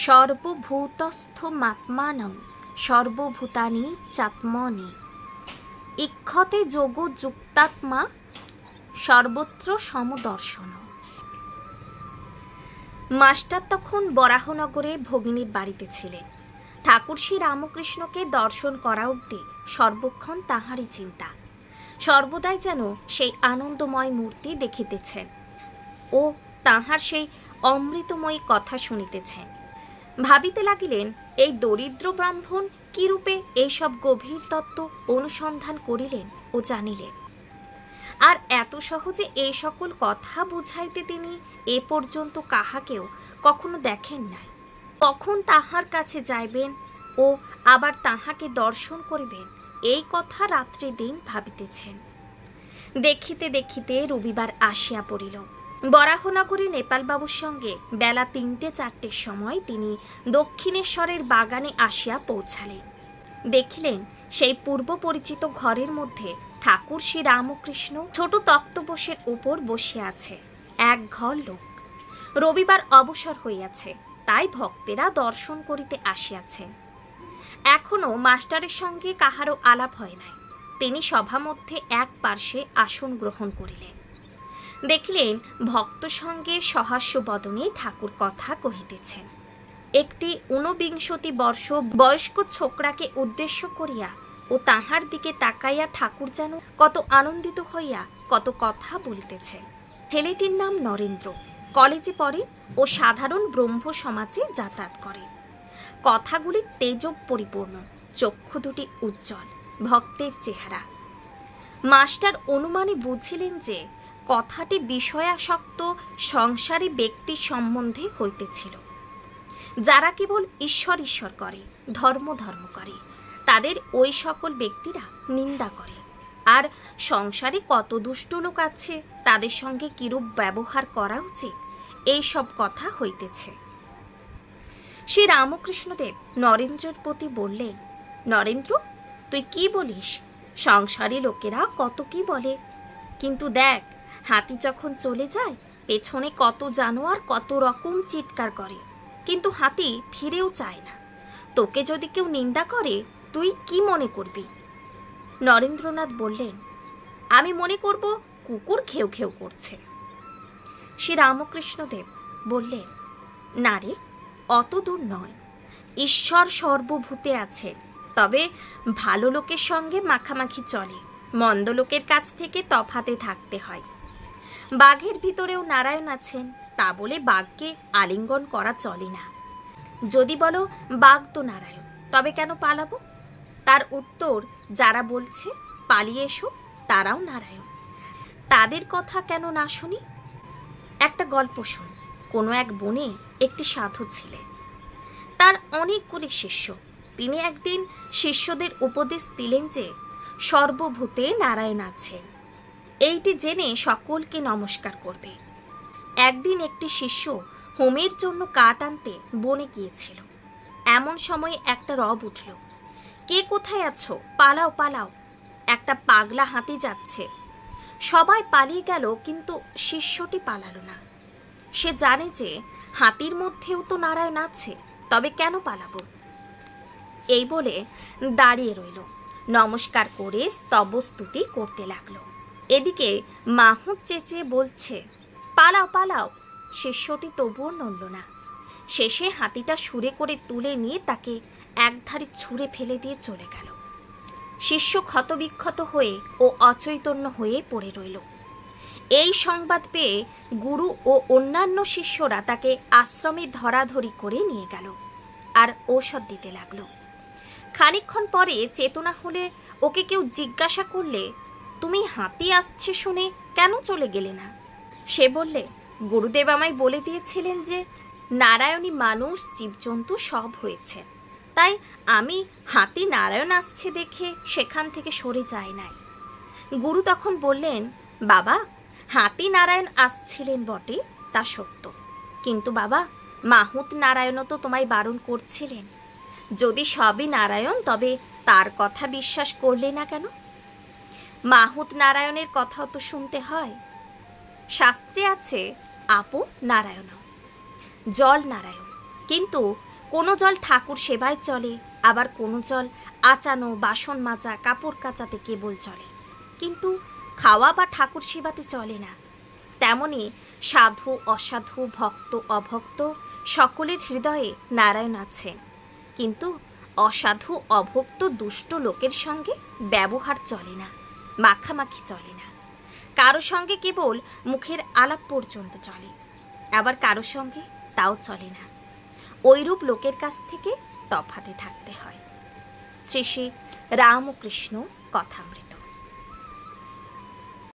সর্বভূতস্থমাত্মানং সর্বভূতানি চাত্মনি ইক্ষতে যোগ যুক্তাত্মা সর্বত্র সমদর্শন। মাস্টার তখন বরাহনগরে ভগিনীর বাড়িতে ছিলেন। ঠাকুর শ্রী রামকৃষ্ণকে দর্শন করা অবধি সর্বক্ষণ তাহারই চিন্তা। সর্বদাই যেন সেই আনন্দময় মূর্তি দেখিতেছেন ও তাহার সেই অমৃতময়ী কথা শুনিতেছেন। ভাবিতে লাগিলেন, এই দরিদ্র ব্রাহ্মণ কিরূপে এইসব গভীর তত্ত্ব অনুসন্ধান করিলেন ও জানিলেন, আর এত সহজে এই সকল কথা বুঝাইতে তিনি এ পর্যন্ত কাহাকেও কখনো দেখেন নাই। কখন তাহার কাছে যাইবেন ও আবার তাহাকে দর্শন করিবেন, এই কথা রাত্রি দিন ভাবিতেছেন। দেখিতে দেখিতে রবিবার আসিয়া পড়িল। বরাহনগরে নেপালবাবুর সঙ্গে বেলা ৩টে-৪টের সময় তিনি দক্ষিণেশ্বরের বাগানে আসিয়া পৌঁছালেন। দেখিলেন সেই পূর্ব পরিচিত ঘরের মধ্যে ঠাকুর শ্রী রামকৃষ্ণ ছোট তক্তপোষের উপর বসিয়া আছে। এক ঘর লোক। রবিবার অবসর হইয়াছে, তাই ভক্তেরা দর্শন করিতে আসিয়াছেন। এখনো মাস্টারের সঙ্গে কাহারও আলাপ হয় নাই। তিনি সভা মধ্যে এক পার্শ্বে আসন গ্রহণ করিলেন। দেখিলেন ভক্ত সঙ্গে সহাস্য বদনে ঠাকুর কথা কহিতেছেন। একটি ঊনবিংশতি বর্ষ বয়স্ক ছোকরাকে উদ্দেশ্য করিয়া ও তাহার দিকে তাকাইয়া ঠাকুর যেন কত আনন্দিত হইয়া কত কথা বলিতেছেন। ছেলেটির নাম নরেন্দ্র, কলেজে পড়ে ও সাধারণ ব্রহ্ম সমাজে যাতায়াত করে। কথাগুলি তেজব পরিপূর্ণ, চক্ষু দুটি উজ্জ্বল, ভক্তের চেহারা। মাস্টার অনুমানে বুঝিলেন যে কথাটি বিষয়াসক্ত সংসারী ব্যক্তির সম্বন্ধে হইতেছিল, যারা কেবল ঈশ্বর ঈশ্বর করে, ধর্ম ধর্ম করে, তাদের ওই সকল ব্যক্তিরা নিন্দা করে। আর সংসারে কত দুষ্ট লোক আছে, তাদের সঙ্গে কিরূপ ব্যবহার করা উচিত, এই সব কথা হইতেছে। শ্রী রামকৃষ্ণদেব নরেন্দ্রের প্রতি বললেন, নরেন্দ্র, তুই কি বলিস? সংসারী লোকেরা কত কি বলে, কিন্তু দেখ, হাতি যখন চলে যায়, পেছনে কত জানোয়ার কত রকম চিৎকার করে, কিন্তু হাতি ফিরেও চায় না। তোকে যদি কেউ নিন্দা করে, তুই কি মনে করবি? নরেন্দ্রনাথ বললেন, আমি মনে করব কুকুর ঘেউ ঘেউ করছে। শ্রী রামকৃষ্ণদেব বললেন, না রে, অত দূর নয়। ঈশ্বর সর্বভূতে আছেন, তবে ভালো লোকের সঙ্গে মাখামাখি চলে, মন্দ লোকের কাছ থেকে তফাতে থাকতে হয়। বাঘের ভিতরেও নারায়ণ আছেন, তা বলে বাঘকে আলিঙ্গন করা চলে না। যদি বলো বাঘ তো নারায়ণ, তবে কেন পালাবো? তার উত্তর, যারা বলছে পালিয়ে এসো, তারাও নারায়ণ, তাদের কথা কেন না শুনি? একটা গল্প শুন। কোনো এক বনে একটি সাধু ছিলেন, তার অনেকগুলি শিষ্য। তিনি একদিন শিষ্যদের উপদেশ দিলেন যে সর্বভূতে নারায়ণ আছেন, এইটি জেনে সকলকে নমস্কার করবে। একদিন একটি শিষ্য হোমের জন্য কাঠ আনতে বনে গিয়েছিল। এমন সময় একটা রব উঠল, কে কোথায় আছো, পালাও পালাও, একটা পাগলা হাতি যাচ্ছে। সবাই পালিয়ে গেল, কিন্তু শিষ্যটি পালালো না। সে জানে যে হাতির মধ্যেও তো নারায়ণ আছে, তবে কেন পালাবো? এই বলে দাঁড়িয়ে রইল, নমস্কার করে স্তবস্তুতি করতে লাগলো। এদিকে মাহুত চেঁচিয়ে বলছে, পালাও পালাও। শিষ্যটি তবুও নড়ল না। শেষে হাতিটা সুরে করে তুলে নিয়ে তাকে একধারে ছুঁড়ে ফেলে দিয়ে চলে গেল। শিষ্য ক্ষতবিক্ষত হয়ে ও অচৈতন্য হয়ে পড়ে রইল। এই সংবাদ পেয়ে গুরু ও অন্যান্য শিষ্যরা তাকে আশ্রমে ধরাধরি করে নিয়ে গেল আর ঔষধ দিতে লাগলো। খানিকক্ষণ পরে চেতনা হলে ওকে কেউ জিজ্ঞাসা করলে, তুমি হাতি আসছে শুনে কেন চলে গেলে না? সে বললে, গুরুদেব আমায় বলে দিয়েছিলেন যে নারায়ণী মানুষ জীবজন্তু সব হয়েছে, তাই আমি হাতি নারায়ণ আসছে দেখে সেখান থেকে সরে যাই নাই। গুরু তখন বললেন, বাবা, হাতি নারায়ণ আসছিলেন বটে, তা সত্য, কিন্তু বাবা, মাহুত নারায়ণও তো তোমায় বারণ করছিলেন। যদি সবই নারায়ণ, তবে তার কথা বিশ্বাস করলে না কেন? মাহুত নারায়ণের কথাও তো শুনতে হয়। শাস্ত্রে আছে আপো নারায়ণ, জল নারায়ণ, কিন্তু কোনো জল ঠাকুর সেবায় চলে, আবার কোনো জল আচানো, বাসন মাজা, কাপড় কাচাতে কেবল চলে, কিন্তু খাওয়া বা ঠাকুর সেবাতে চলে না। তেমনি সাধু অসাধু, ভক্ত অভক্ত সকলের হৃদয়ে নারায়ণ আছেন, কিন্তু অসাধু অভক্ত দুষ্ট লোকের সঙ্গে ব্যবহার চলে না, মাখামাখি চলে না। কারো সঙ্গে কেবল মুখের আলাপ পর্যন্ত চলে, আবার কারো সঙ্গে তাও চলে না। ওইরূপ লোকের কাছ থেকে তফাতে থাকতে হয়। শ্রী শ্রী রামকৃষ্ণ কথামৃত।